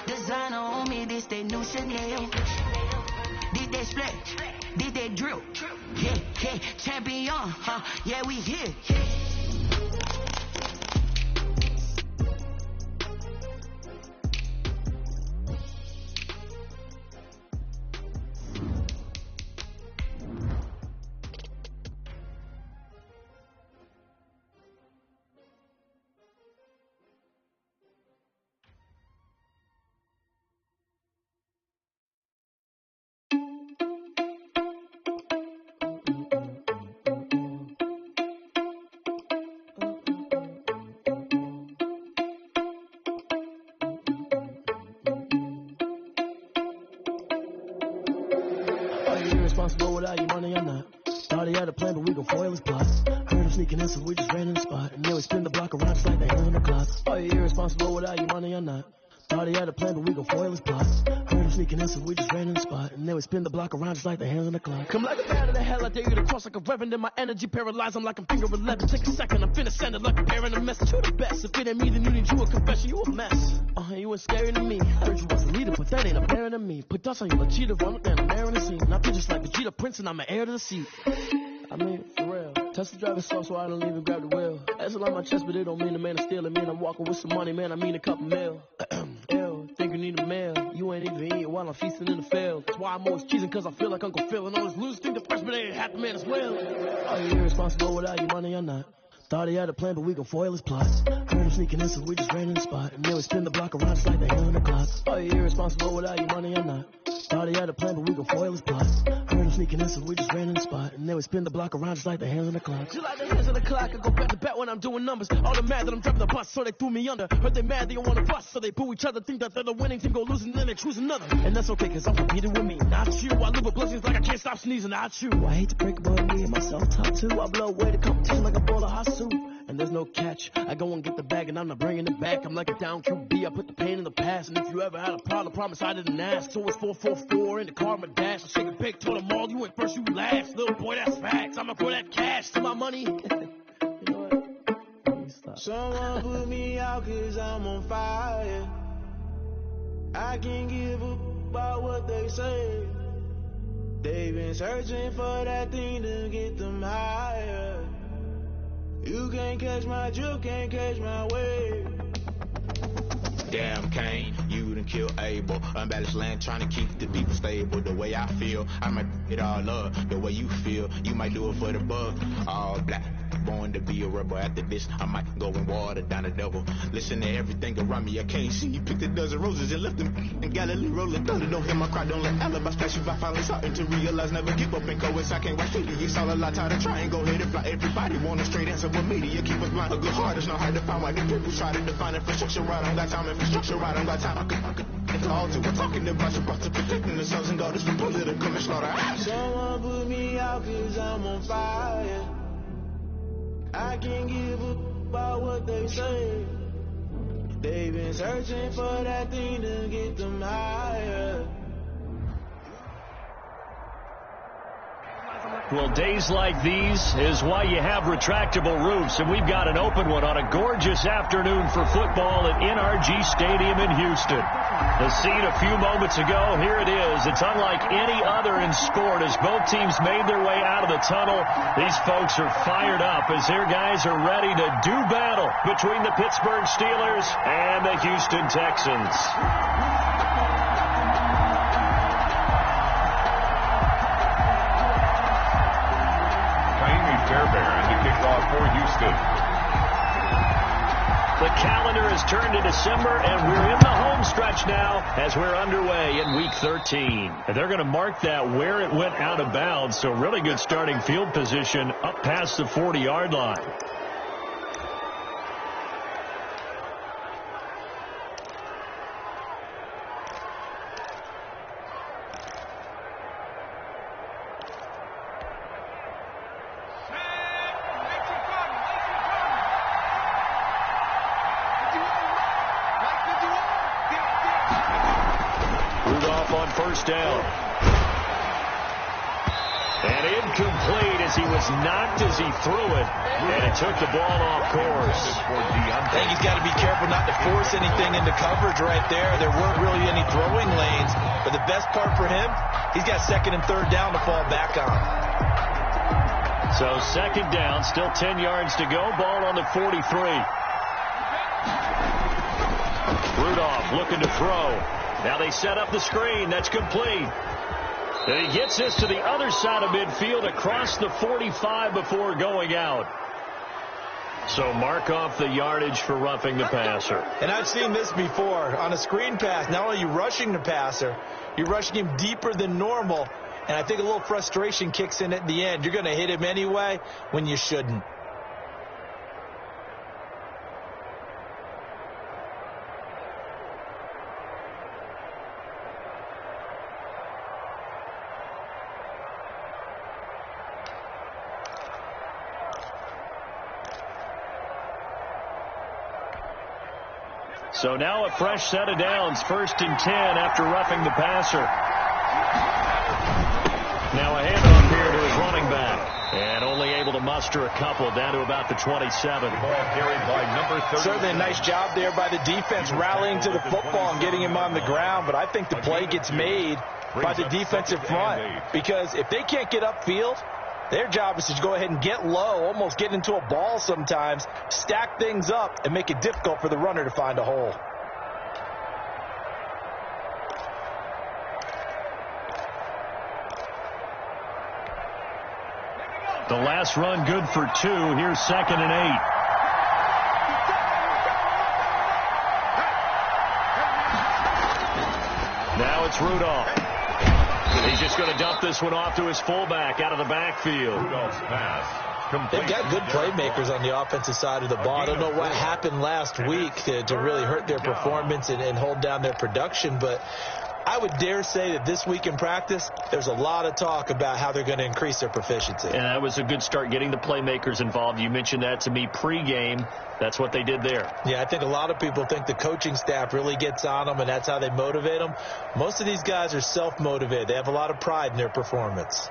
Designer on me, this they new Chanel. Did they splash? Did they drill? Yeah, yeah, champion, yeah, we here. Irresponsible without your money, I'm not. Thought he had a plan, but we gon' foil his plots. Heard him sneaking in, so we just ran in the spot. And then we spin the block around just like the hell in the clock. Are you irresponsible without your money, I'm not. Thought he had a plan, but we gon' foil his plots. Heard him sneaking in, so we just ran in the spot. And then we spin the block around just like the hell in the clock. Come like a bat of the hell, I dare you to cross like a reverend. And my energy paralyzed, I'm like I'm finger 11. Take a second, I'm finna send it like a parent. A message to the best. If it ain't me, then you need you a confession. You a mess. You was scary to me. Heard you was a leader, but that ain't apparent to me. Put dust on you, a cheater, run up and I'm airing the scene. And I feel just like Vegeta Prince, and I'm an heir to the seat. I mean, for real. Tesla driver soft, so I don't even grab the wheel. That's on my chest, but it don't mean the man is stealing. Man, I'm walking with some money, man. I mean a couple mil. Ew, think you need a meal. You ain't even eating while I'm feasting in the field. That's why I'm always cheesing, cause I feel like Uncle Phil. And all those losers think the freshman ain't half the man as well. Are you irresponsible without your money or not? Thought he had a plan, but we gon' foil his plots. Heard him sneaking in, so we just ran in the spot. And then we spin the block around just like the hell in the clock. Are you irresponsible without your money or not? Thought he had a plan, but we gon' foil his plots. Heard him sneaking in, so we just ran in the spot. And then we spin the block around just like the hands on the clock. Just like the hands on the clock, I go back to back when I'm doing numbers. All the mad that I'm driving the bus, so they threw me under. Heard they mad, they don't wanna bust, so they boo each other. Think that they're the winning team, go losing, then they choose another. And that's okay, cause I'm competing with me, not you. I live with blessings like I can't stop sneezing, not you. I hate to break it, but me and myself top two. I blow away the competition like a bowl of hot soup. And there's no catch. I go and get the bag and I'm not bringing it back. I'm like a down QB. I put the pain in the past. And if you ever had a problem, promise I didn't ask. So it's 444 in the car, my dash. I shake a big, told them all, you went first, you last. Little boy, that's facts. I'ma put that cash to my money. You know what? Someone put me out cause I'm on fire. I can't give a about what they say. They've been searching for that thing to get them higher. You can't catch my drift, can't catch my wave. Damn Kane, you done kill Abel. Unbalanced land trying to keep the people stable. The way I feel, I might it all up. The way you feel, you might do it for the buck. All black, born to be a rebel. After this, I might go and water down the devil. Listen to everything around me, I can't see. You picked a dozen roses and left them in Galilee rolling thunder. Don't hear my cry, don't let alibis flash you. I finally starting to realize, never give up and go. I can't watch TV, it's all a lot, tired of trying. Go ahead and fly. Everybody want a straight answer with media. Keep us blind, a good heart is not hard to find. Why the people try to define infrastructure right? I don't got time, infrastructure right, I don't got time. I could it's all to we're talking about to protecting the sons and daughters from political and slaughter. Someone put me out cause I'm on fire. I can't give a about what they say. They've been searching for that thing to get them higher. Well, days like these is why you have retractable roofs, and we've got an open one on a gorgeous afternoon for football at NRG Stadium in Houston. The scene a few moments ago, here it is. It's unlike any other in sport as both teams made their way out of the tunnel. These folks are fired up as their guys are ready to do battle between the Pittsburgh Steelers and the Houston Texans. Fairbairn to kick off for Houston. The calendar has turned to December, and we're in the home stretch now as we're underway in Week 13. And they're going to mark that where it went out of bounds, so really good starting field position up past the 40-yard line. First down. And in incomplete as he was knocked as he threw it, and it took the ball off course. I think he's got to be careful not to force anything into coverage right there. There weren't really any throwing lanes, but the best part for him, he's got second and third down to fall back on. So second down, still 10 yards to go. Ball on the 43. Rudolph looking to throw. Now they set up the screen. That's complete. And he gets this to the other side of midfield across the 45 before going out. So mark off the yardage for roughing the passer. And I've seen this before. On a screen pass, not only are you rushing the passer, you're rushing him deeper than normal. And I think a little frustration kicks in at the end. You're going to hit him anyway when you shouldn't. So now a fresh set of downs, 1st and 10 after roughing the passer. Now a handoff here to his running back. And only able to muster a couple down to about the 27. Ball carried by number 30. Certainly a nice job there by the defense rallying to the football and getting him on the ground. But I think the play gets made by the defensive front. Because if they can't get upfield, their job is to go ahead and get low, almost get into a ball sometimes, stack things up, and make it difficult for the runner to find a hole. The last run good for 2. Here's 2nd and 8. Now it's Rudolph. He's just going to dump this one off to his fullback out of the backfield. Rudolph's pass. They've got good playmakers on the offensive side of the ball. I don't know what happened last week to really hurt their performance and hold down their production, but I would dare say that this week in practice, there's a lot of talk about how they're going to increase their proficiency. And that was a good start, getting the playmakers involved. You mentioned that to me pregame. That's what they did there. Yeah, I think a lot of people think the coaching staff really gets on them, and that's how they motivate them. Most of these guys are self-motivated. They have a lot of pride in their performance.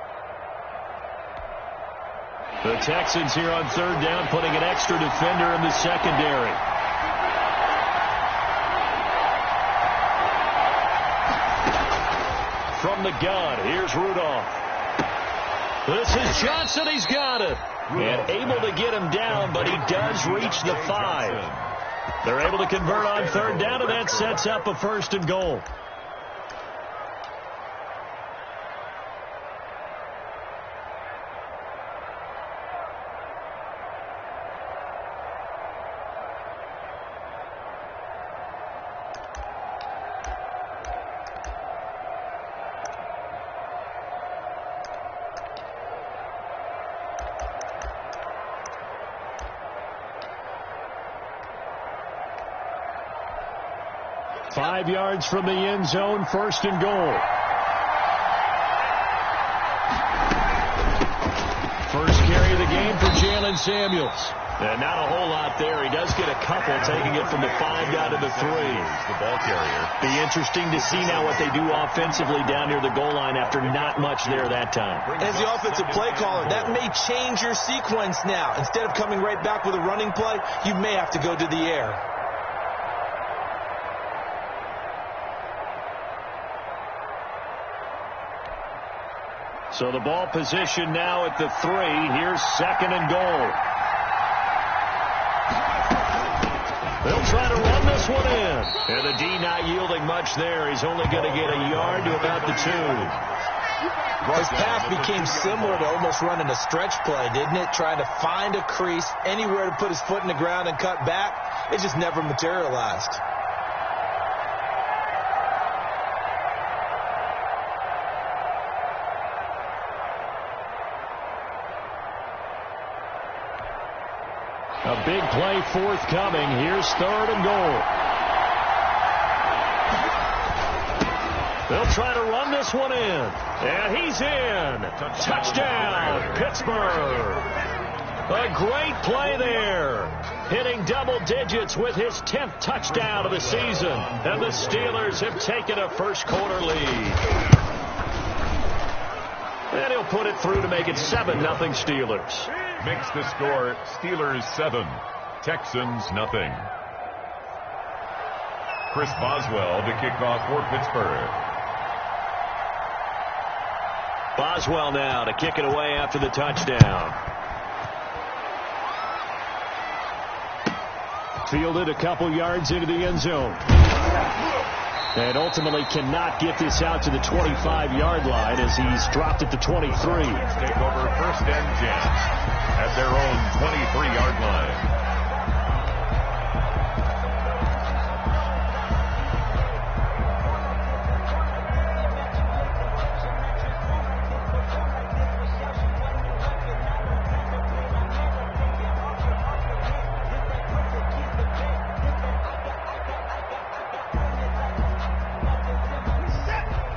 The Texans here on 3rd down, putting an extra defender in the secondary. From the gun, here's Rudolph. This is Johnson. He's got it. And able to get him down, but he does reach the 5. They're able to convert on 3rd down, and that sets up a 1st and goal. Five yards from the end zone, 1st and goal. First carry of the game for Jalen Samuels. And not a whole lot there. He does get a couple, taking it from the 5 down to the 3. The ball carrier. Be interesting to see now what they do offensively down near the goal line after not much there that time. As the offensive play caller, that may change your sequence now. Instead of coming right back with a running play, you may have to go to the air. So the ball position now at the 3. Here's 2nd and goal. They'll try to run this one in. And the D not yielding much there. He's only going to get a yard to about the 2. His path became similar to almost running a stretch play, didn't it? Trying to find a crease, anywhere to put his foot in the ground and cut back. It just never materialized. A big play forthcoming. Here's 3rd and goal. They'll try to run this one in. And he's in. Touchdown, Pittsburgh. A great play there. Hitting double digits with his 10th touchdown of the season. And the Steelers have taken a first quarter lead. And he'll put it through to make it 7-0 Steelers. Makes the score Steelers 7, Texans nothing. Chris Boswell to kick off for Pittsburgh. Boswell now to kick it away after the touchdown. Fielded a couple yards into the end zone. And ultimately cannot get this out to the 25-yard line as he's dropped at the 23. Take over 1st and 10 at their own 23-yard line.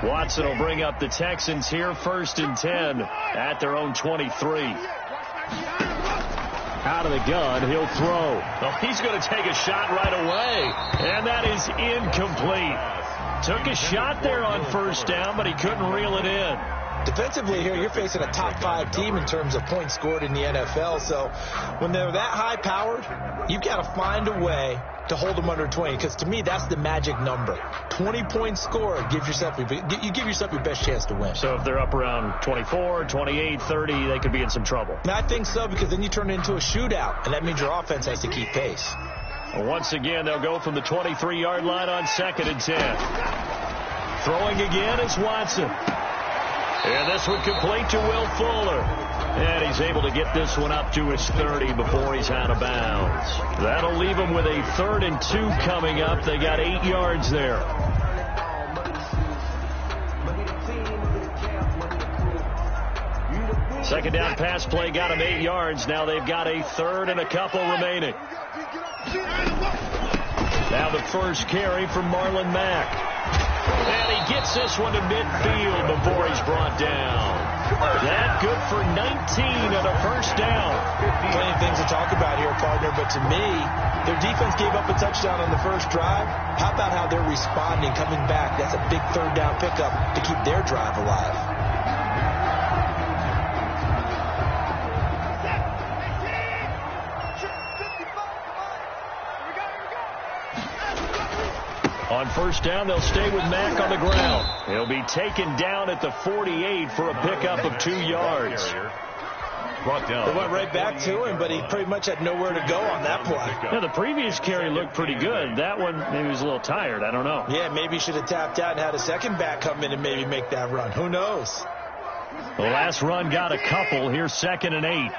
Watson will bring up the Texans here 1st and 10 at their own 23. Out of the gun, he'll throw. Oh, he's going to take a shot right away, and that is incomplete. Took a shot there on 1st down, but he couldn't reel it in. Defensively here, you're facing a top 5 team in terms of points scored in the NFL. So when they're that high-powered, you've got to find a way to hold them under 20, because to me, that's the magic number. 20 points scored, you give yourself your best chance to win. So if they're up around 24, 28, 30, they could be in some trouble. And I think so, because then you turn it into a shootout, and that means your offense has to keep pace. Once again, they'll go from the 23-yard line on 2nd and 10. Throwing again is Watson. And this one complete to Will Fuller. And he's able to get this one up to his 30 before he's out of bounds. That'll leave him with a 3rd and 2 coming up. They got 8 yards there. Second down pass play got him 8 yards. Now they've got a 3rd and a couple remaining. Now the first carry from Marlon Mack. And he gets this one to midfield before he's brought down. That good for 19 and a 1st down. Plenty of things to talk about here, partner, but to me, their defense gave up a touchdown on the first drive. How about how they're responding, coming back? That's a big 3rd down pickup to keep their drive alive. On 1st down, they'll stay with Mack on the ground. He'll be taken down at the 48 for a pickup of 2 yards. They went right back to him, but he pretty much had nowhere to go on that play. Yeah, the previous carry looked pretty good. That one, maybe he was a little tired. I don't know. Yeah, maybe he should have tapped out and had a second back come in and maybe make that run. Who knows? The last run got a couple. Here's 2nd and 8.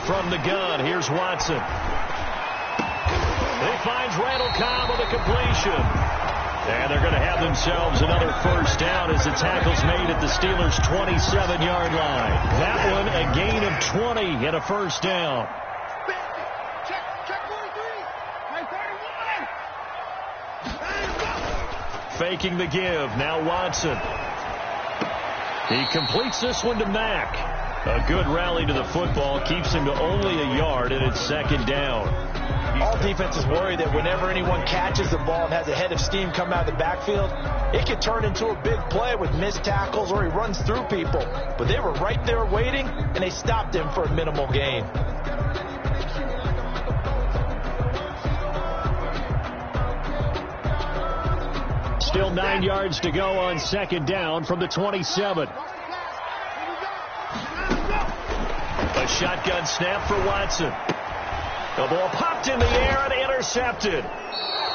From the gun, here's Watson. He finds Randall Cobb with a completion. And they're going to have themselves another 1st down as the tackle's made at the Steelers' 27-yard line. That one a gain of 20 and a 1st down. Faking the give. Now Watson. He completes this one to Mack. A good rally to the football keeps him to only a yard, and it's 2nd down. All defenses worry that whenever anyone catches the ball and has a head of steam come out of the backfield, it could turn into a big play with missed tackles or he runs through people. But they were right there waiting, and they stopped him for a minimal gain. Still 9 yards to go on 2nd down from the 27. A shotgun snap for Watson. The ball popped in the air and intercepted.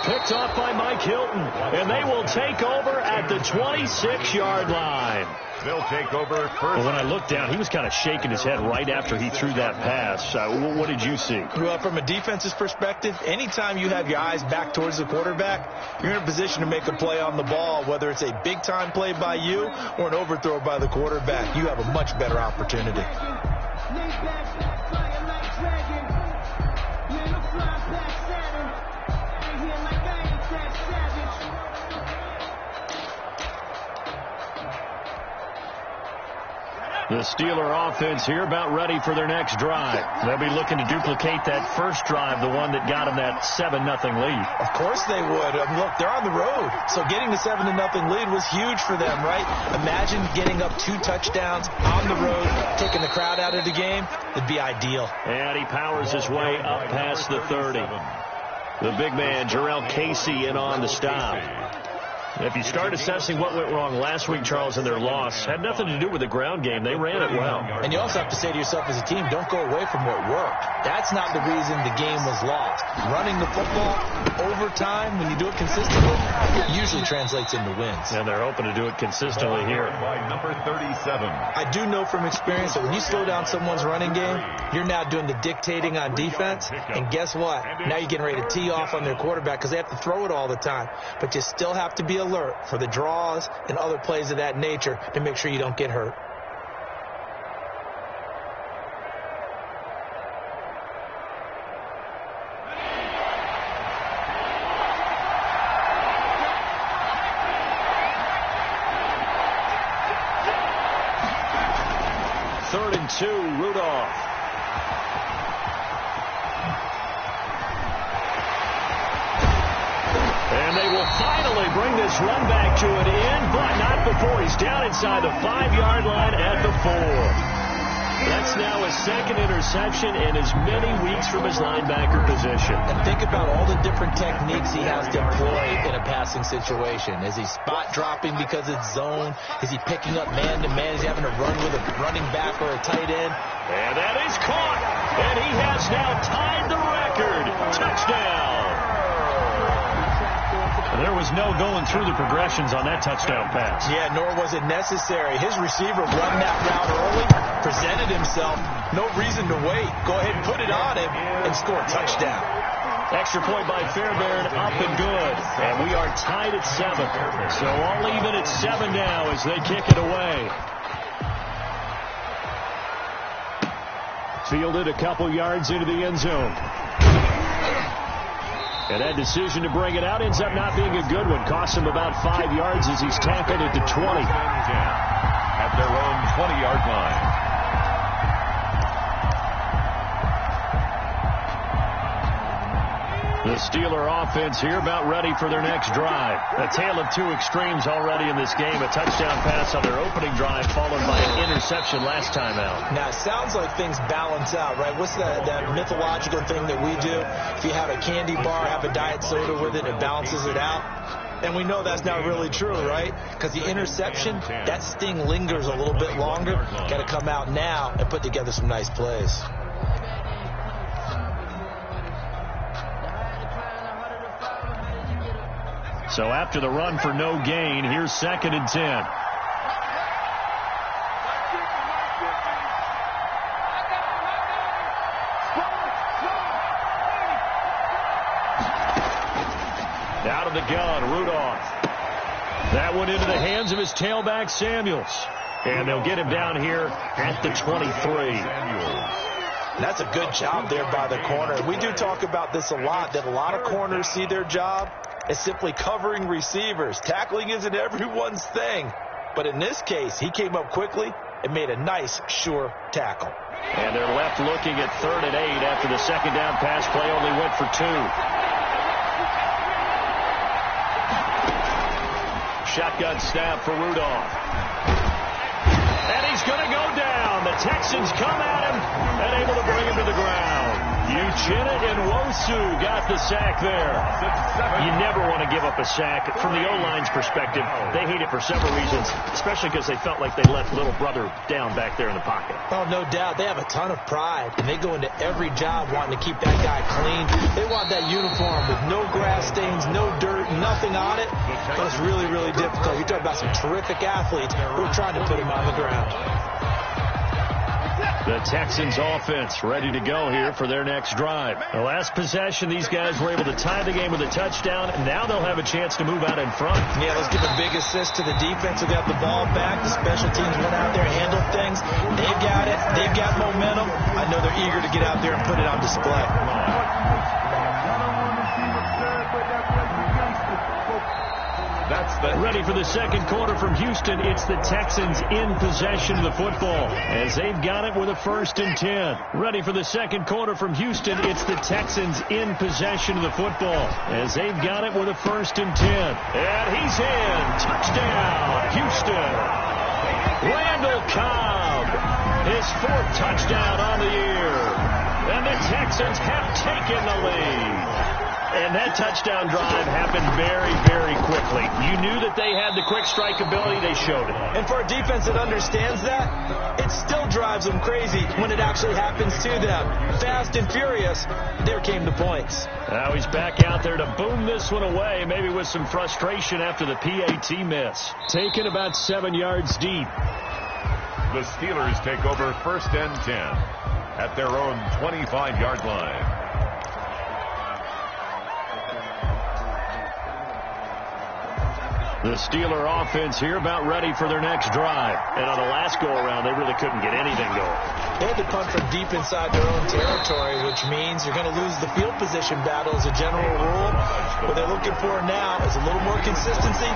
Picked off by Mike Hilton. And they will take over at the 26-yard line. They'll take over 1st. Well, when I looked down, he was kind of shaking his head right after he threw that pass. What did you see? Well, from a defense's perspective, anytime you have your eyes back towards the quarterback, you're in a position to make a play on the ball, whether it's a big-time play by you or an overthrow by the quarterback. You have a much better opportunity. The Steeler offense here about ready for their next drive. They'll be looking to duplicate that first drive, the one that got them that 7-0 lead. Of course they would. Look, they're on the road, so getting the 7-0 lead was huge for them, right? Imagine getting up 2 touchdowns on the road, taking the crowd out of the game. It'd be ideal. And he powers his way up past the 30. The big man, Jarrell Casey, in on the stop. If you start assessing what went wrong last week, Charles, in their loss, had nothing to do with the ground game. They ran it well. And you also have to say to yourself as a team, don't go away from what worked. That's not the reason the game was lost. Running the football over time, when you do it consistently, it usually translates into wins. And they're hoping to do it consistently here. By number 37. I do know from experience that when you slow down someone's running game, you're now doing the dictating on defense. And guess what? Now you're getting ready to tee off on their quarterback because they have to throw it all the time. But you still have to be alert for the draws and other plays of that nature to make sure you don't get hurt. Third and 2, Rudolph. And they will finally bring this run back to an end, but not before he's down inside the 5-yard line at the 4. That's now his second interception in as many weeks from his linebacker position. And think about all the different techniques he has to employ in a passing situation. Is he spot dropping because it's zone? Is he picking up man-to-man? Is he having to run with a running back or a tight end? And that is caught. And he has now tied the record. Touchdown. There was no going through the progressions on that touchdown pass. Yeah, nor was it necessary. His receiver run that route early, presented himself. No reason to wait. Go ahead and put it on him and score a touchdown. Extra point by Fairbairn, up and good. And we are tied at 7. So all even at 7 now as they kick it away. Fielded a couple yards into the end zone. And that decision to bring it out ends up not being a good one. Costs him about 5 yards as he's tackled at the 20. At their own 20-yard line. The Steeler offense here about ready for their next drive. A tale of two extremes already in this game. A touchdown pass on their opening drive followed by an interception last time out. Now, it sounds like things balance out, right? What's that mythological thing that we do? If you have a candy bar, have a diet soda with it, it balances it out. And we know that's not really true, right? Because the interception, that sting lingers a little bit longer. Got to come out now and put together some nice plays. So after the run for no gain, here's 2nd and 10. Out of the gun, Rudolph. That one into the hands of his tailback, Samuels. And they'll get him down here at the 23. That's a good job there by the corner. We do talk about this a lot, that a lot of corners see their job as simply covering receivers. Tackling isn't everyone's thing. But in this case, he came up quickly and made a nice, sure tackle. And they're left looking at 3rd and 8 after the second down pass play only went for 2. Shotgun snap for Rudolph. And he's going to go down. The Texans come at him and able to bring him to the ground. Uchenna Nwosu got the sack there. You never want to give up a sack. From the O-line's perspective, they hate it for several reasons, especially because they felt like they left little brother down back there in the pocket. Oh, no doubt. They have a ton of pride, and they go into every job wanting to keep that guy clean. They want that uniform with no grass stains, no dirt, nothing on it. But it's really, really difficult. You're talking about some terrific athletes. We're trying to put him on the ground. The Texans offense ready to go here for their next drive. The last possession, these guys were able to tie the game with a touchdown, and now they'll have a chance to move out in front. Yeah, let's give a big assist to the defense who got the ball back. The special teams went out there and handled things. They've got it. They've got momentum. I know they're eager to get out there and put it on display. That's but ready for the second quarter from Houston. It's the Texans in possession of the football as they've got it with a 1st and 10. Ready for the second quarter from Houston. It's the Texans in possession of the football as they've got it with a 1st and 10. And he's in. Touchdown, Houston. Randall Cobb, his 4th touchdown on the year. And the Texans have taken the lead. And that touchdown drive happened very, very quickly. You knew that they had the quick strike ability. They showed it. And for a defense that understands that, it still drives them crazy when it actually happens to them. Fast and furious, there came the points. Now he's back out there to boom this one away, maybe with some frustration after the PAT miss. Taken about 7 yards deep. The Steelers take over 1st and 10 at their own 25-yard line. The Steeler offense here about ready for their next drive. And on the last go-around, they really couldn't get anything going. They had to punt from deep inside their own territory, which means you're going to lose the field position battle as a general rule. What they're looking for now is a little more consistency,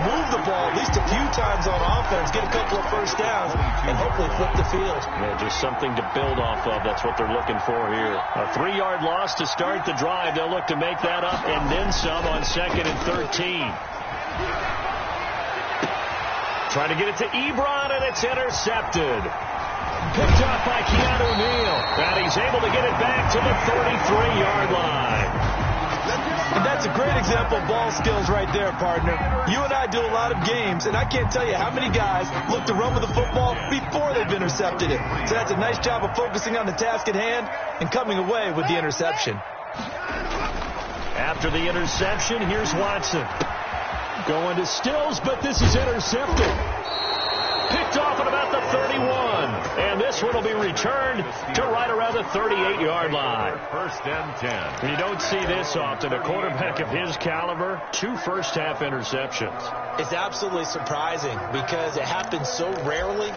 move the ball at least a few times on offense, get a couple of 1st downs, and hopefully flip the field. Yeah, just something to build off of. That's what they're looking for here. A 3-yard loss to start the drive. They'll look to make that up and then some on 2nd and 13. Trying to get it to Ebron, and it's intercepted. Picked up by Keanu Neal. And he's able to get it back to the 33-yard line. And that's a great example of ball skills right there, partner. You and I do a lot of games, and I can't tell you how many guys look to run with the football before they've intercepted it. So that's a nice job of focusing on the task at hand and coming away with the interception. After the interception, here's Watson. Going to Stills, but this is intercepted. Picked off at about the 31. And this one will be returned to right around the 38-yard line. 1st and 10. You don't see this often. A quarterback of his caliber, 2 first-half interceptions. It's absolutely surprising because it happens so rarely.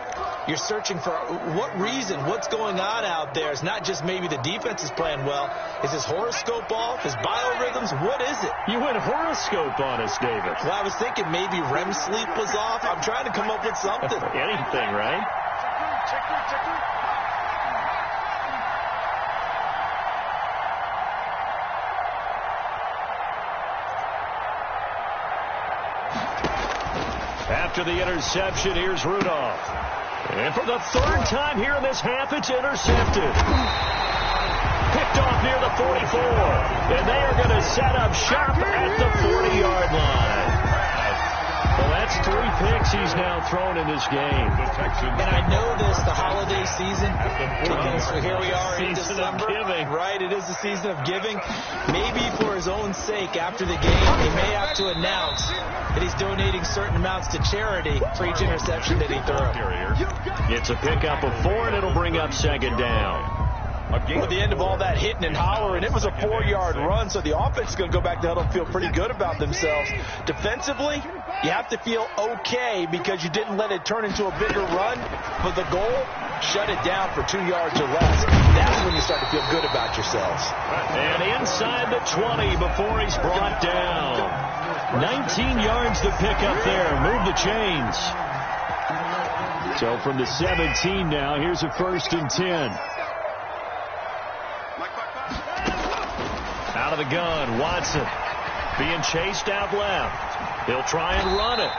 You're searching for what reason, what's going on out there. It's not just maybe the defense is playing well. Is his horoscope off? His biorhythms? What is it? You went horoscope on us, David. Well, I was thinking maybe REM sleep was off. I'm trying to come up with something. Anything, right? After the interception, here's Rudolph. And for the 3rd time here in this half, it's intercepted. Picked off near the 44. And they are going to set up shop at the 40-yard line. Well, that's 3 picks he's now thrown in this game. And I know this, the holiday season begins. So here we are in December. Of giving. Right, it is the season of giving. Maybe for his own sake, after the game, he may have to announce that he's donating certain amounts to charity for each interception that he throws. It's a pickup of 4, and it'll bring up 2nd down. At the end of all that hitting and hollering, it was a 4-yard run, so the offense is going to go back to huddle and feel pretty good about themselves. Defensively, you have to feel okay because you didn't let it turn into a bigger run, but the goal, shut it down for 2 yards or less. That's when you start to feel good about yourselves. And inside the 20 before he's brought down. 19 yards to pick up there. Move the chains. So from the 17 now, here's a 1st and 10. Out of the gun, Watson being chased out left. He'll try and run it.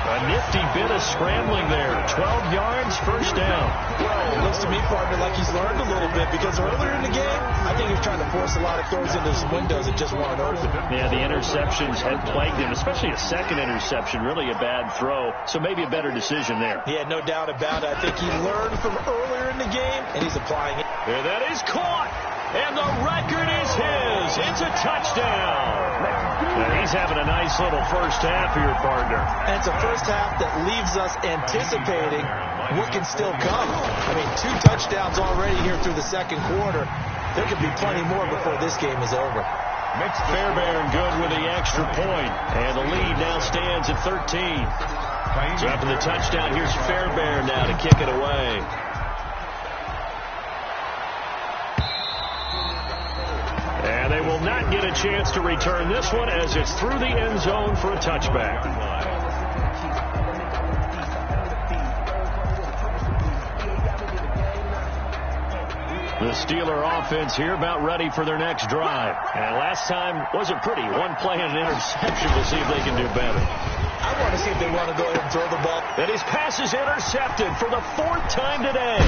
A nifty bit of scrambling there. 12 yards, 1st down. Well, it looks to me, partner, like he's learned a little bit because earlier in the game, I think he was trying to force a lot of throws into some windows that just weren't open. Yeah, the interceptions had plagued him, especially a 2nd interception, really a bad throw. So maybe a better decision there. Yeah, no doubt about it. I think he learned from earlier in the game, and he's applying it. And that is caught. And the record is his. It's a touchdown. And he's having a nice little first half here, partner. And it's a first half that leaves us anticipating what can still come. I mean, 2 touchdowns already here through the 2nd quarter. There could be plenty more before this game is over. Fairbairn good with the extra point. And the lead now stands at 13. So after the touchdown, here's Fairbairn now to kick it away. And they will not get a chance to return this one as it's through the end zone for a touchback. The Steeler offense here about ready for their next drive. And last time wasn't pretty. One play and an interception. We'll see if they can do better. I want to see if they want to go ahead and throw the ball. And his pass is intercepted for the 4th time today.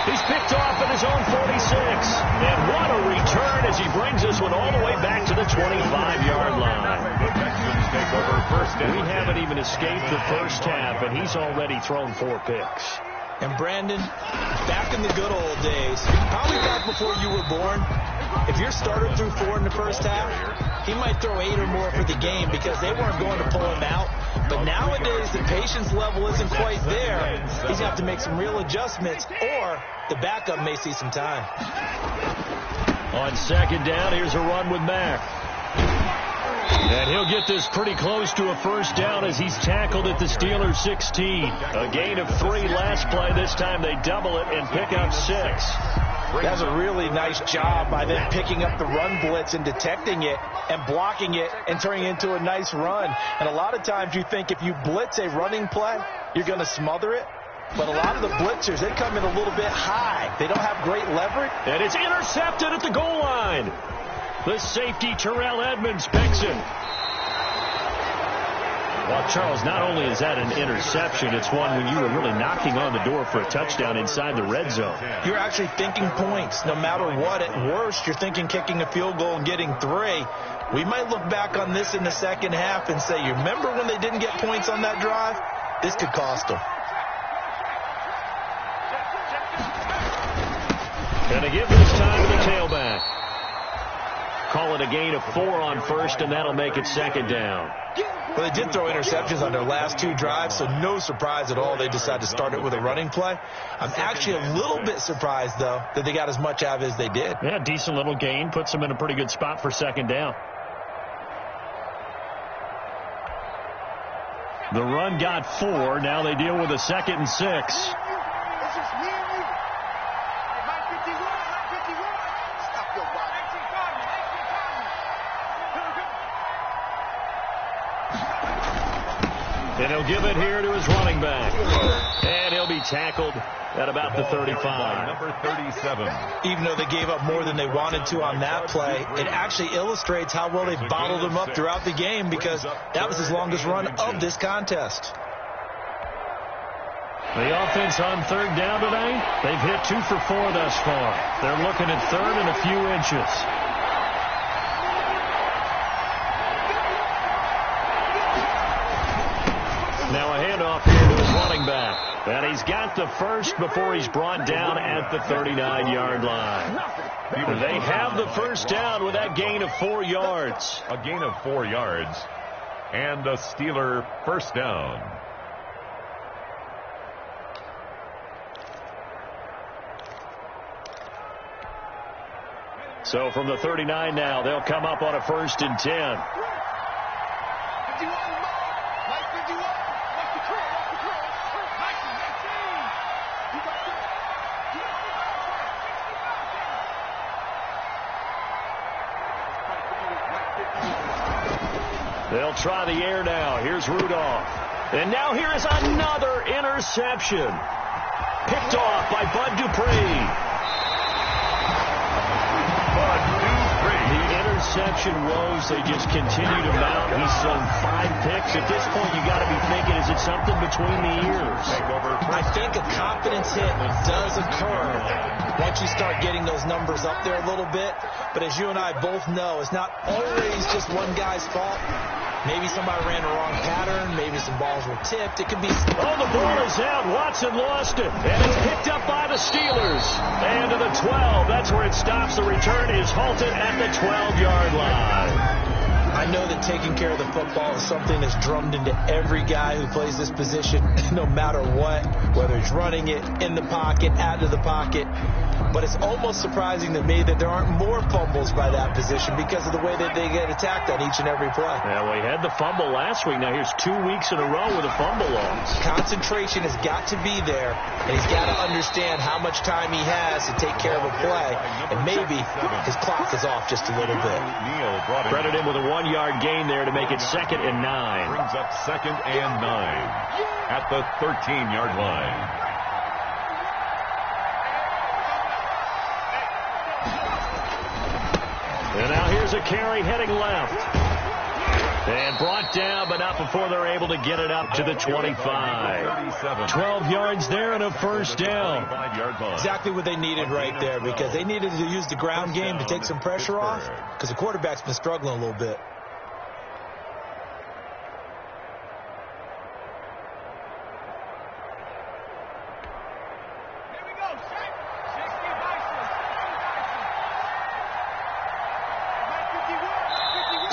He's picked off at his own 46. And what a return as he brings this one all the way back to the 25-yard line. We haven't even escaped the first half, and he's already thrown 4 picks. And Brandon, back in the good old days, probably back before you were born, if your starter threw 4 in the first half, he might throw 8 or more for the game because they weren't going to pull him out. But nowadays, the patience level isn't quite there. He's got to make some real adjustments, or the backup may see some time. On second down, here's a run with Mack. And he'll get this pretty close to a first down as he's tackled at the Steelers' 16. A gain of 3 last play. This time they double it and pick up 6. That's a really nice job by them picking up the run blitz and detecting it and blocking it and turning it into a nice run. And a lot of times you think if you blitz a running play, you're going to smother it. But a lot of the blitzers, they come in a little bit high. They don't have great leverage. And it's intercepted at the goal line. The safety, Terrell Edmonds, picks him. Well, Charles, not only is that an interception, it's one when you were really knocking on the door for a touchdown inside the red zone. You're actually thinking points. No matter what, at worst, you're thinking kicking a field goal and getting 3. We might look back on this in the second half and say, you remember when they didn't get points on that drive? This could cost them. And to give this time to the tailback. Call it a gain of 4 on first, and that'll make it second down. Well, they did throw interceptions on their last 2 drives, so no surprise at all they decided to start it with a running play. I'm actually a little bit surprised, though, that they got as much out of as they did. Yeah, decent little gain. Puts them in a pretty good spot for second down. The run got 4. Now they deal with a 2nd and 6. And he'll give it here to his running back. And he'll be tackled at about the 35. Number 37. Even though they gave up more than they wanted to on that play, it actually illustrates how well they bottled him up throughout the game because that was his longest run of this contest. The offense on third down tonight, they've hit 2 for 4 thus far. They're looking at third and a few inches. Now a handoff here to his running back. And he's got the first before he's brought down at the 39-yard line. They have the first down with that gain of 4 yards. A gain of 4 yards. And a Steeler first down. So from the 39 now, they'll come up on a 1st and 10. They'll try the air now. Here's Rudolph. And now here is another interception. Picked off by Bud Dupree. The interception woes, they just continue to mount. He's thrown 5 picks. At this point, you got to be thinking, is it something between the ears? I think a confidence hit does occur once you start getting those numbers up there a little bit. But as you and I both know, it's not always just one guy's fault. Maybe somebody ran the wrong pattern. Maybe some balls were tipped. It could be... Oh, the ball is out. Watson lost it. And it's picked up by the Steelers. And to the 12. That's where it stops. The return is halted at the 12-yard line. I know that taking care of the football is something that's drummed into every guy who plays this position, no matter what, whether he's running it, in the pocket, out of the pocket. but it's almost surprising to me that there aren't more fumbles by that position because of the way that they get attacked on each and every play. Yeah, well, he had the fumble last week. Now here's 2 weeks in a row with a fumble loss. Concentration has got to be there, and he's got to understand how much time he has to take care of a play, and maybe his clock is off just a little bit. Credit him with a 1-yard gain there to make it 2nd and 9. Brings up 2nd and 9 at the 13-yard line. And now here's a carry heading left. And brought down, but not before they're able to get it up to the 25. 12 yards there and a first down. Exactly what they needed right there, because they needed to use the ground game to take some pressure off, because the quarterback's been struggling a little bit.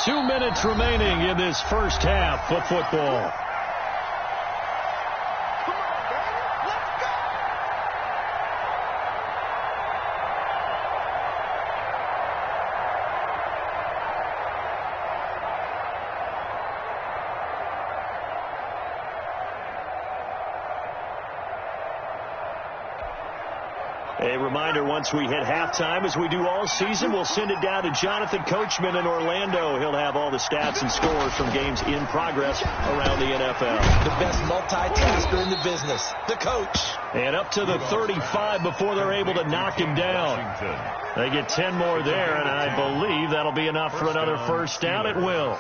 Two minutes remaining in this first half of football. A reminder, once we hit halftime, as we do all season, we'll send it down to Jonathan Coachman in Orlando. He'll have all the stats and scores from games in progress around the NFL. The best multitasker in the business, the coach. And up to the 35 before they're able to knock him down. They get 10 more there, and I believe that'll be enough for another first down. It will.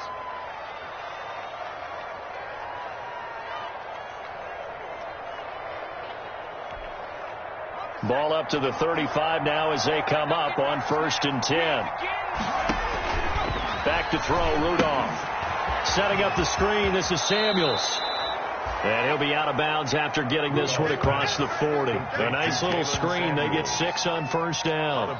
Ball up to the 35 now as they come up on 1st and 10. Back to throw, Rudolph. Setting up the screen, this is Samuels. And he'll be out of bounds after getting this one across the 40. A nice little screen. They get 6 on first down.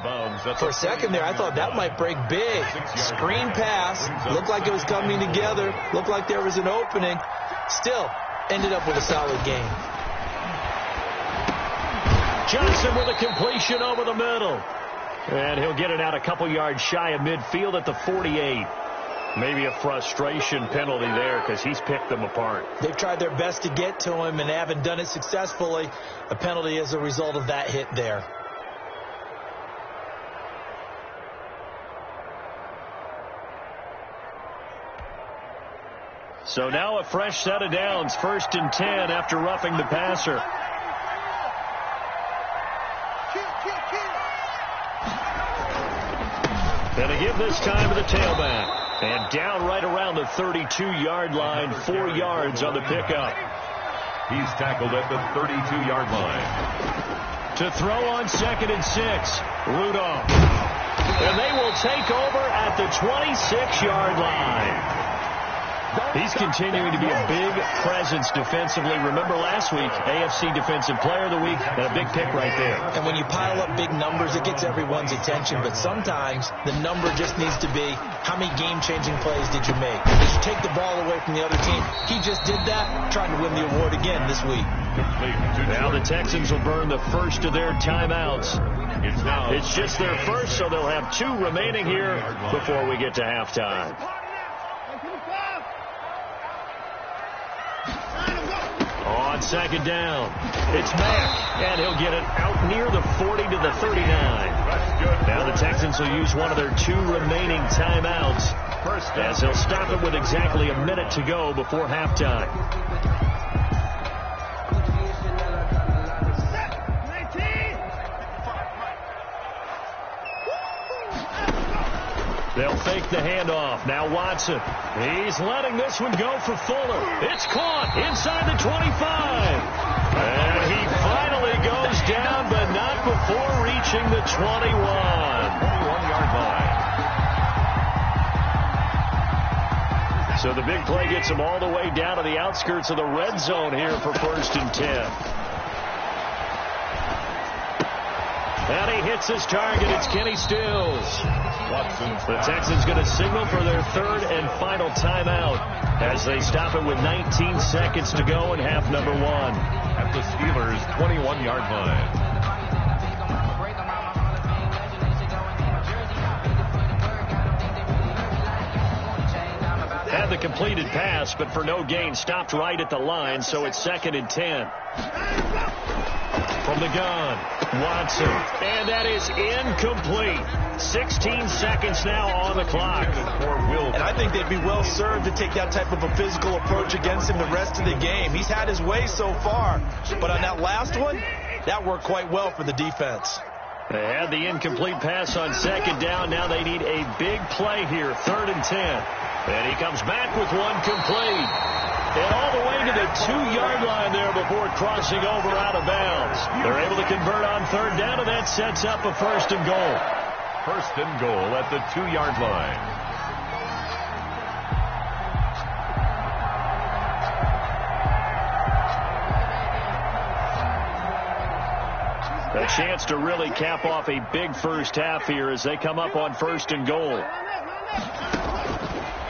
For a second there, I thought that might break big. Screen pass. Looked like it was coming together. Looked like there was an opening. Still, ended up with a solid game. Johnson with a completion over the middle. And he'll get it out a couple yards shy of midfield at the 48. Maybe a frustration penalty there because he's picked them apart. They've tried their best to get to him and they haven't done it successfully. A penalty as a result of that hit there. So now a fresh set of downs. 1st and 10 after roughing the passer. And a give this time to the tailback. And down right around the 32-yard line, 4 yards on the pickup. He's tackled at the 32-yard line. To throw on 2nd and 6, Rudolph. And they will take over at the 26-yard line. He's continuing to be a big presence defensively. Remember last week, AFC Defensive Player of the Week, and a big pick right there. And when you pile up big numbers, it gets everyone's attention. But sometimes the number just needs to be, how many game-changing plays did you make? Did you take the ball away from the other team? He just did that, trying to win the award again this week. Now the Texans will burn the first of their timeouts. It's just their first, so they'll have 2 remaining here before we get to halftime. On 2nd down, it's Mack, and he'll get it out near the 40 to the 39. Now the Texans will use one of their 2 remaining timeouts as they'll stop it with exactly a minute to go before halftime. They'll fake the handoff. Now Watson. He's letting this one go for Fuller. It's caught inside the 25. And he finally goes down, but not before reaching the 21. 21-yard line. So the big play gets him all the way down to the outskirts of the red zone here for 1st and 10. And he hits his target. It's Kenny Stills. The Texans going to signal for their 3rd and final timeout as they stop it with 19 seconds to go in half number 1. At the Steelers' 21-yard line. Had the completed pass, but for no gain, stopped right at the line, so it's 2nd and 10. From the gun, Watson. And that is incomplete. 16 seconds now on the clock. And I think they'd be well served to take that type of a physical approach against him the rest of the game. He's had his way so far, but on that last one, that worked quite well for the defense. They had the incomplete pass on 2nd down. Now they need a big play here, 3rd and 10. And he comes back with one complete. And all the way to the 2-yard line there before crossing over out of bounds. They're able to convert on 3rd down, and that sets up a 1st and goal. 1st and goal at the 2-yard line. A chance to really cap off a big first half here as they come up on 1st and goal.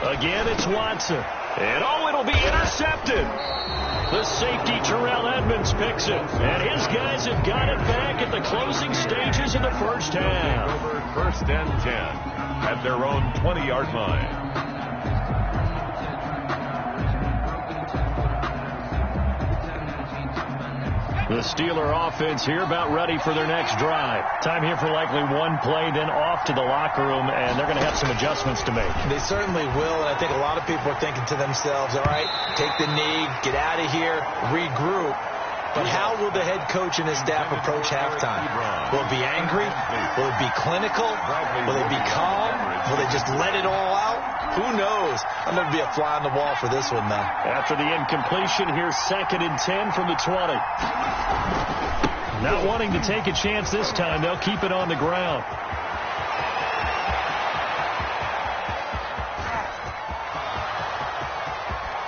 Again, it's Watson. And it'll be intercepted. The safety, Terrell Edmonds, picks it. And his guys have got it back at the closing stages of the first half. Over 1st and 10 at their own 20-yard line. The Steeler offense here about ready for their next drive. Time here for likely one play, then off to the locker room, and they're going to have some adjustments to make. They certainly will, and I think a lot of people are thinking to themselves, all right, take the knee, get out of here, regroup. But how will the head coach and his staff approach halftime? Will it be angry? Will it be clinical? Will it be calm? Will they just let it all out? Who knows? I'm going to be a fly on the wall for this one, though. After the incompletion, here's 2nd and 10 from the 20. Not wanting to take a chance this time, they'll keep it on the ground.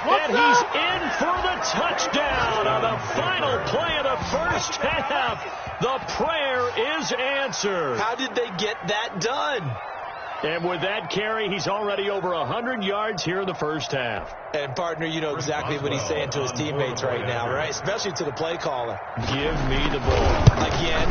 And he's in for the touchdown on the final play of the first half. The prayer is answered. How did they get that done? And with that carry, he's already over 100 yards here in the first half. And, partner, you know exactly what he's saying to his teammates right now, right? Especially to the play caller. Give me the ball. Again,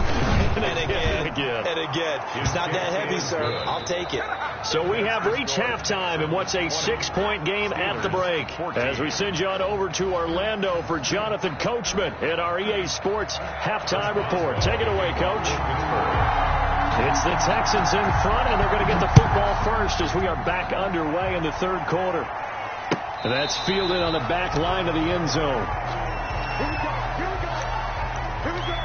and again, and again. It's not that heavy, sir. I'll take it. So we have reached halftime in what's a 6-point game at the break. As we send you on over to Orlando for Jonathan Coachman at our EA Sports Halftime Report. Take it away, Coach. It's the Texans in front, and they're going to get the football first as we are back underway in the 3rd quarter. And that's fielded on the back line of the end zone. Here we go. Here we go.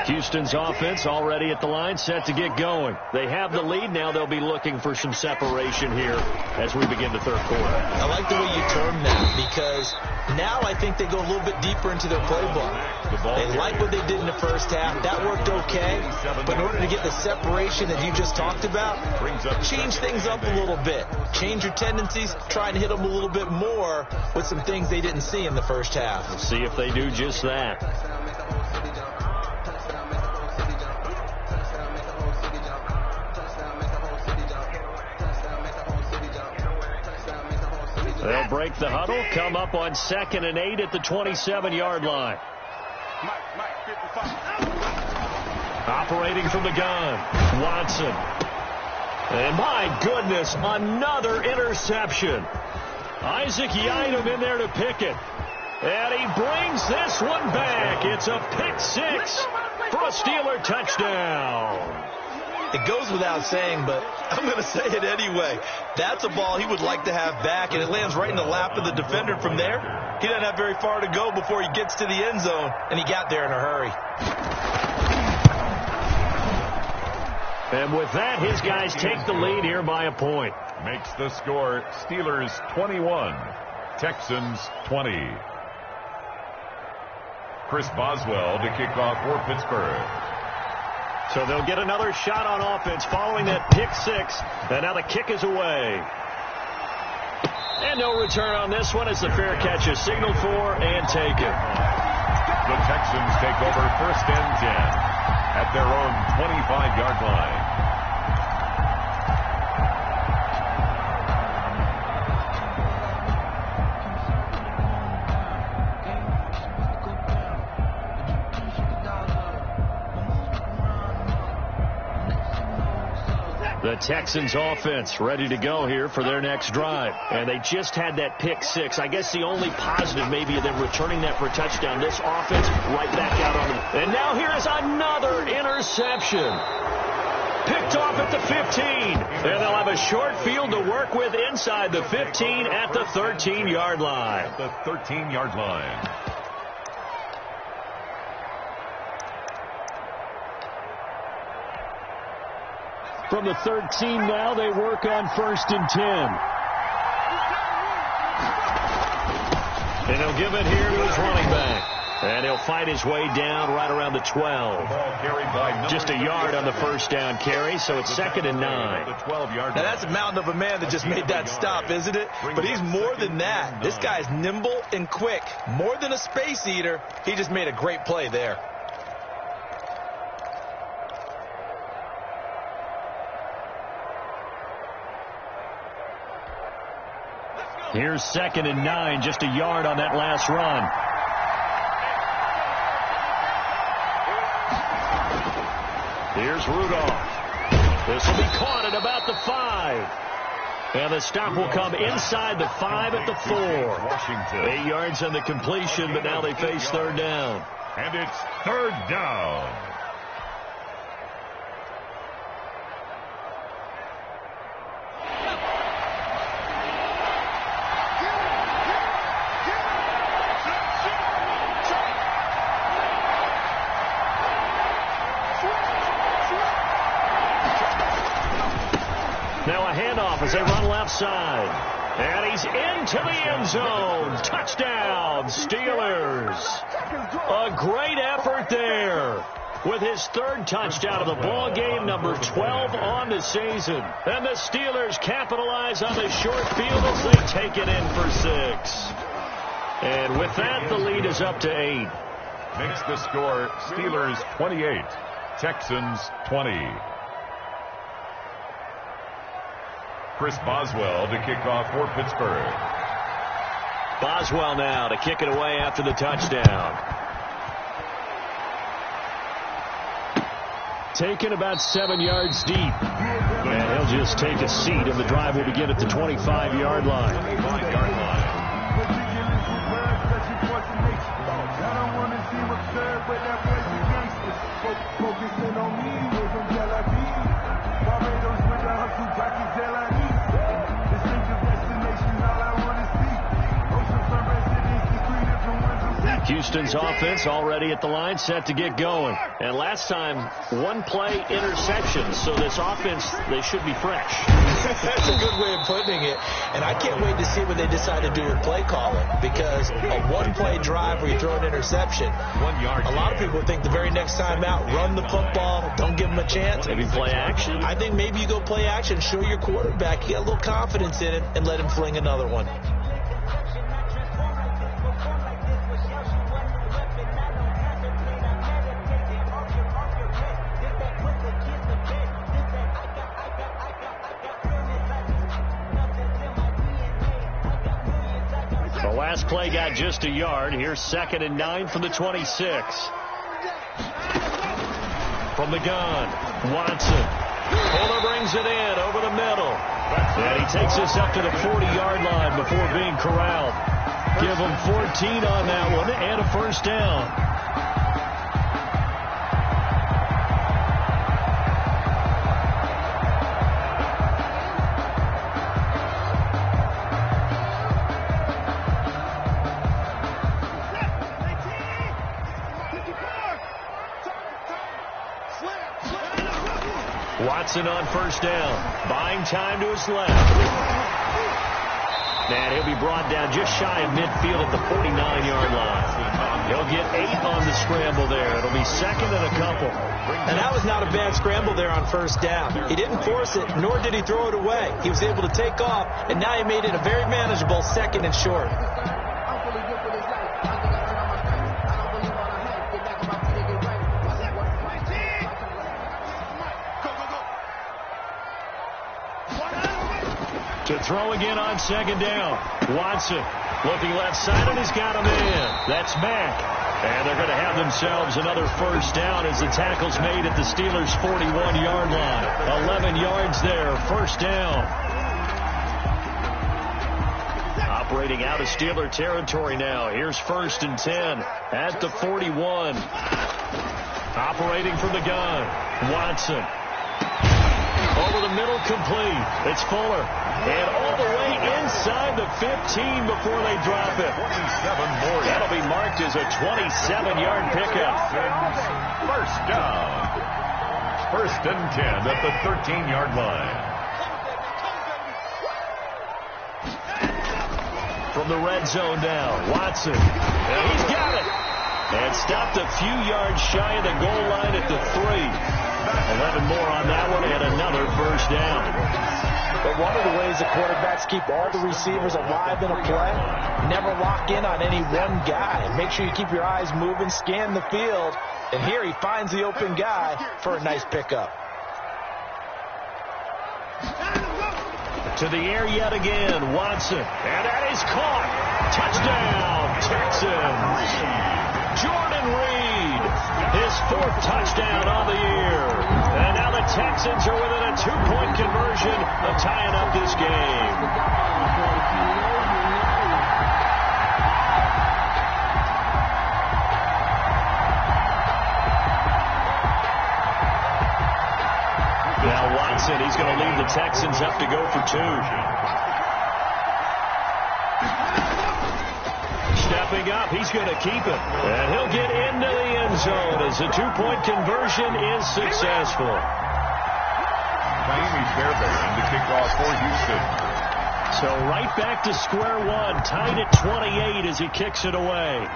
Houston's offense already at the line, set to get going. They have the lead. Now they'll be looking for some separation here as we begin the 3rd quarter. I like the way you term that because now I think they go a little bit deeper into their playbook. They like what they did in the first half. That worked okay. But in order to get the separation that you just talked about, change things up a little bit. Change your tendencies. Try and hit them a little bit more with some things they didn't see in the first half. We'll see if they do just that. They'll break the huddle, come up on 2nd and 8 at the 27-yard line. Operating from the gun, Watson. And my goodness, another interception. Isaac Yiadom in there to pick it. And he brings this one back. It's a pick 6 for a Steeler touchdown. It goes without saying, but I'm going to say it anyway. That's a ball he would like to have back, and it lands right in the lap of the defender from there. He doesn't have very far to go before he gets to the end zone, and he got there in a hurry. And with that, his guys take the lead here by a point. Makes the score Steelers 21, Texans 20. Chris Boswell to kick off for Pittsburgh. So they'll get another shot on offense following that pick 6. And now the kick is away. And no return on this one as the fair catch is signaled for and taken. The Texans take over 1st and 10 at their own 25-yard line. The Texans offense ready to go here for their next drive. And they just had that pick six. I guess the only positive maybe of them returning that for a touchdown. This offense right back out on it. And now here is another interception. Picked off at the 15. And they'll have a short field to work with inside the 15 at the 13-yard line. The 13-yard line. From the 13 now, they work on 1st and 10. And he'll give it here to his running back. And he'll fight his way down right around the 12. Just a yard on the first down carry, so it's 2nd and 9. Now that's a mountain of a man that just made that stop, isn't it? But he's more than that. This guy's nimble and quick. More than a space eater. He just made a great play there. Here's 2nd and 9, just a yard on that last run. Here's Rudolph. This will be caught at about the 5. And the stop will come inside the 5 at the 4. Washington. 8 yards on the completion, but now they face 3rd down. And it's 3rd down. Now a handoff as they run left side. And he's into the end zone. Touchdown, Steelers. A great effort there with his 3rd touchdown of the ball game, number 12 on the season. And the Steelers capitalize on the short field as they take it in for 6. And with that, the lead is up to 8. Makes the score Steelers 28, Texans 20. Chris Boswell to kick off for Pittsburgh. Boswell now to kick it away after the touchdown. Taken about 7 yards deep. And he'll just take a seat, and the drive will begin at the 25-yard line. 25-yard line. Houston's offense already at the line, set to get going. And last time, 1-play interception. So this offense, they should be fresh. That's a good way of putting it. And I can't wait to see what they decide to do with play calling. Because a 1-play drive where you throw an interception, 1 yard. a lot of people think the very next time out, run the football, don't give them a chance. Maybe play action? I think maybe you go play action, show your quarterback you got a little confidence in him, and let him fling another one. The last play got just a yard. Here's 2nd and 9 from the 26. From the gun, Watson. Fuller brings it in over the middle. And he takes us up to the 40-yard line before being corralled. Give him 14 on that one and a first down. Watson on first down, buying time to his left. And he'll be brought down just shy of midfield at the 49-yard line. He'll get 8 on the scramble there. It'll be 2nd and a couple. And that was not a bad scramble there on first down. He didn't force it, nor did he throw it away. He was able to take off, and now he made it a very manageable 2nd and short. To throw again on 2nd down. Watson looking left side, and he's got him in. That's Mack. And they're going to have themselves another first down as the tackle's made at the Steelers' 41-yard line. 11 yards there, first down. Operating out of Steeler territory now. Here's 1st and 10 at the 41. Operating from the gun, Watson. Over the middle, complete. It's Fuller. And all the way inside the 15 before they drop it. 27 more. That'll be marked as a 27-yard pickup. First down. 1st and 10 at the 13-yard line. From the red zone now, Watson. And he's got it. And stopped a few yards shy of the goal line at the 3. 11 more on that one and another first down. But one of the ways the quarterbacks keep all the receivers alive in a play, never lock in on any one guy. Make sure you keep your eyes moving, scan the field. And here he finds the open guy for a nice pickup. To the air yet again, Watson. And that is caught. Touchdown, Texans. Jordan Reed, his 4th touchdown on the year. And now the Texans are within a 2-point conversion of tying up this game. Now Watson, he's going to lead the Texans up to go for 2. Stepping up, he's going to keep it. And he'll get into the end zone as the 2-point conversion is successful. Miami Fairbairn to kick off for Houston. So right back to square one, tied at 28 as he kicks it away.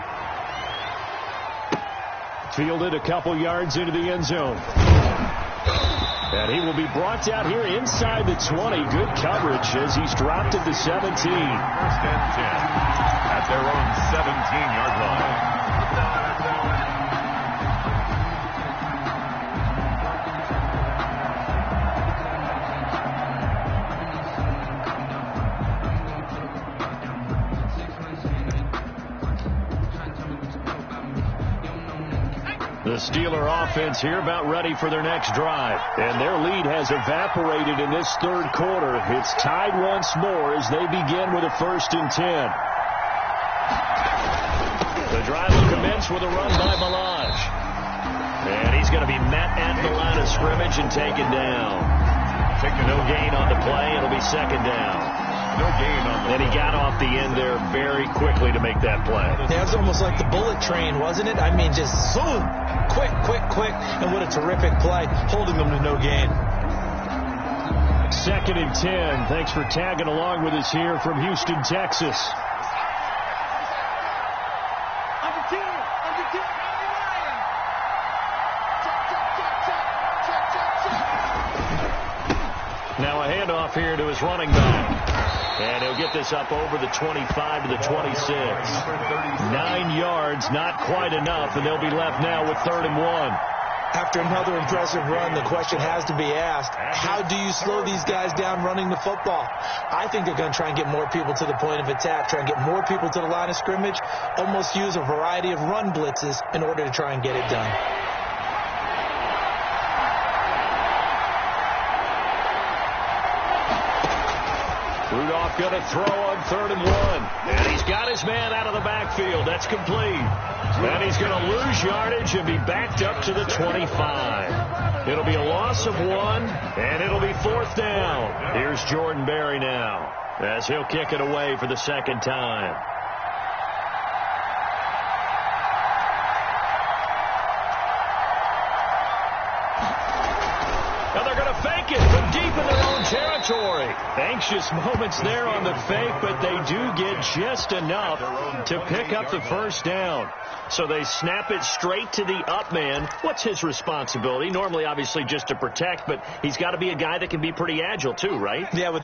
Fielded a couple yards into the end zone. And he will be brought down here inside the 20. Good coverage as he's dropped at the 17. 1st and 10 at their own 17-yard line. The Steeler offense here about ready for their next drive. And their lead has evaporated in this 3rd quarter. It's tied once more as they begin with a 1st and 10. The drive will commence with a run by Malage. And he's going to be met at the line of scrimmage and taken down. No gain on the play. It'll be 2nd down. No gain on the And he got off the end there very quickly to make that play. Yeah, it was almost like the bullet train, wasn't it? I mean, just zoom. Quick, quick, quick. And what a terrific play, holding them to no gain. 2nd and 10. Thanks for tagging along with us here from Houston, Texas. Now a handoff here to his running back. And he'll get this up over the 25 to the 26. 9 yards, not quite enough, and they'll be left now with 3rd and 1. After another impressive run, the question has to be asked, how do you slow these guys down running the football? I think they're going to try and get more people to the point of attack, try and get more people to the line of scrimmage, almost use a variety of run blitzes in order to try and get it done. Rudolph going to throw on 3rd and 1. And he's got his man out of the backfield. That's complete. And he's going to lose yardage and be backed up to the 25. It'll be a loss of 1, and it'll be 4th down. Here's Jordan Berry now as he'll kick it away for the 2nd time. Now they're going to fake it from deep in their own territory. Anxious moments there on the fake, but they do get just enough to pick up the 1st down. So they snap it straight to the up man. What's his responsibility? Normally, obviously, just to protect, but he's got to be a guy that can be pretty agile too, right? Yeah, with